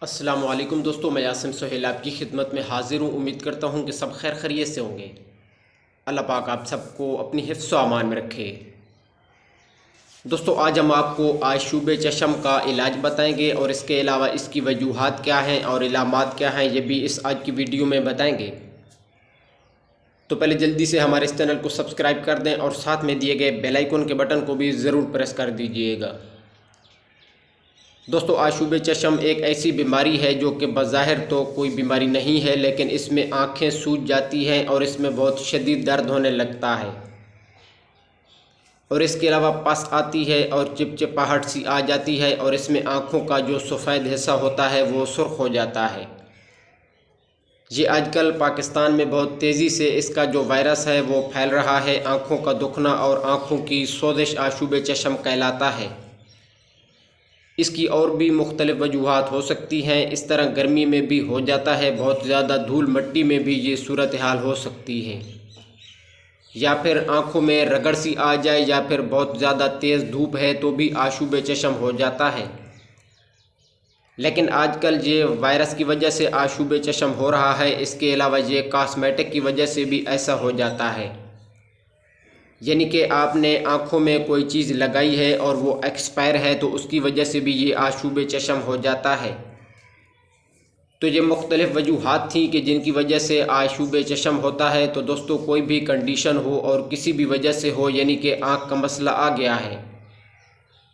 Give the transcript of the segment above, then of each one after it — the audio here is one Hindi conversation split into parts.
अस्सलाम वालेकुम दोस्तों, मैं यासिम सोहेल आपकी खिदमत में हाज़िर हूँ। उम्मीद करता हूँ कि सब खैर खैरियत से होंगे। अल्लाह पाक आप सबको अपनी हिफ्ज़ व अमान में रखे। दोस्तों, आज हम आपको आशूब चशम का इलाज बताएंगे और इसके अलावा इसकी वजूहात क्या हैं और इलामात क्या हैं, ये भी इस आज की वीडियो में बताएंगे। तो पहले जल्दी से हमारे इस चैनल को सब्सक्राइब कर दें और साथ में दिए गए बेल आइकन के बटन को भी ज़रूर प्रेस कर दीजिएगा। दोस्तों, आशूब चशम एक ऐसी बीमारी है जो कि बज़ाहिर तो कोई बीमारी नहीं है, लेकिन इसमें आँखें सूज जाती हैं और इसमें बहुत शदीद दर्द होने लगता है और इसके अलावा पस आती है और चिपचिपाहट सी आ जाती है और इसमें आँखों का जो सफ़ेद हिस्सा होता है वो सुर्ख हो जाता है। ये आजकल पाकिस्तान में बहुत तेज़ी से इसका जो वायरस है वो फैल रहा है। आँखों का दुखना और आँखों की सोजिश आशूब चशम कहलाता है। इसकी और भी मुख्तलिफ़ वजूहात हो सकती हैं। इस तरह गर्मी में भी हो जाता है, बहुत ज़्यादा धूल मिट्टी में भी ये सूरत हाल हो सकती है, या फिर आँखों में रगड़ सी आ जाए, या फिर बहुत ज़्यादा तेज़ धूप है तो भी आशूब चशम हो जाता है। लेकिन आजकल ये वायरस की वजह से आशूब चशम हो रहा है। इसके अलावा ये कॉस्मेटिक की वजह से भी ऐसा हो जाता है, यानी कि आपने आँखों में कोई चीज़ लगाई है और वो एक्सपायर है तो उसकी वजह से भी ये आशूब चशम हो जाता है। तो ये मुख्तलिफ़ वजूहात थी कि जिनकी वजह से आशूब चशम होता है। तो दोस्तों, कोई भी कंडीशन हो और किसी भी वजह से हो, यानी कि आँख का मसला आ गया है,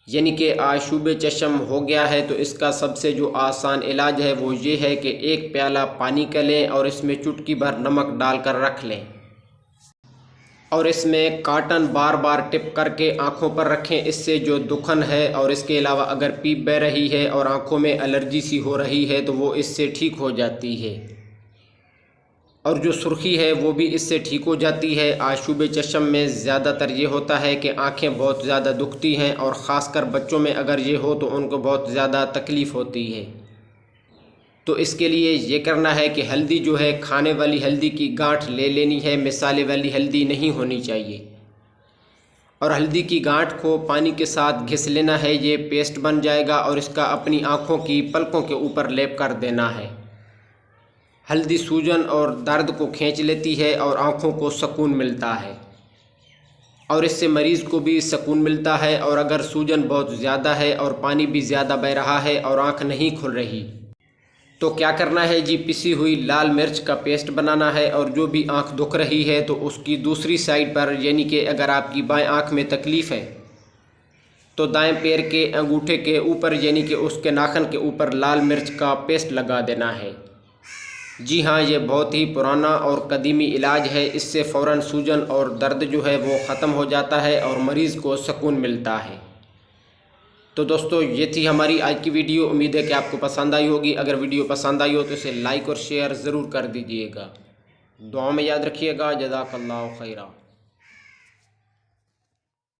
यानी कि आशूब चशम हो गया है, तो इसका सबसे जो आसान इलाज है वो ये है कि एक प्याला पानी का लें और इसमें चुटकी भर नमक डालकर रख लें और इसमें काटन बार बार टिप करके आँखों पर रखें। इससे जो दुखन है और इसके अलावा अगर पीप बह रही है और आँखों में एलर्जी सी हो रही है तो वो इससे ठीक हो जाती है, और जो सुर्खी है वो भी इससे ठीक हो जाती है। आशूब चशम में ज़्यादातर ये होता है कि आँखें बहुत ज़्यादा दुखती हैं और ख़ासकर बच्चों में अगर ये हो तो उनको बहुत ज़्यादा तकलीफ़ होती है। तो इसके लिए ये करना है कि हल्दी जो है, खाने वाली हल्दी की गांठ ले लेनी है, मिसाले वाली हल्दी नहीं होनी चाहिए, और हल्दी की गांठ को पानी के साथ घिस लेना है। ये पेस्ट बन जाएगा और इसका अपनी आँखों की पलकों के ऊपर लेप कर देना है। हल्दी सूजन और दर्द को खींच लेती है और आँखों को सुकून मिलता है, और इससे मरीज़ को भी सुकून मिलता है। और अगर सूजन बहुत ज़्यादा है और पानी भी ज़्यादा बह रहा है और आँख नहीं खुल रही तो क्या करना है जी, पिसी हुई लाल मिर्च का पेस्ट बनाना है, और जो भी आँख दुख रही है तो उसकी दूसरी साइड पर, यानी कि अगर आपकी बाएं आँख में तकलीफ़ है तो दाएं पैर के अंगूठे के ऊपर, यानी कि उसके नाखन के ऊपर लाल मिर्च का पेस्ट लगा देना है। जी हाँ, ये बहुत ही पुराना और कदीमी इलाज है। इससे फ़ौरन सूजन और दर्द जो है वो ख़त्म हो जाता है और मरीज़ को सुकून मिलता है। तो दोस्तों, ये थी हमारी आज की वीडियो। उम्मीद है कि आपको पसंद आई होगी। अगर वीडियो पसंद आई हो तो इसे लाइक और शेयर ज़रूर कर दीजिएगा। दुआ में याद रखिएगा। जज़ाकल्लाहु खैरा।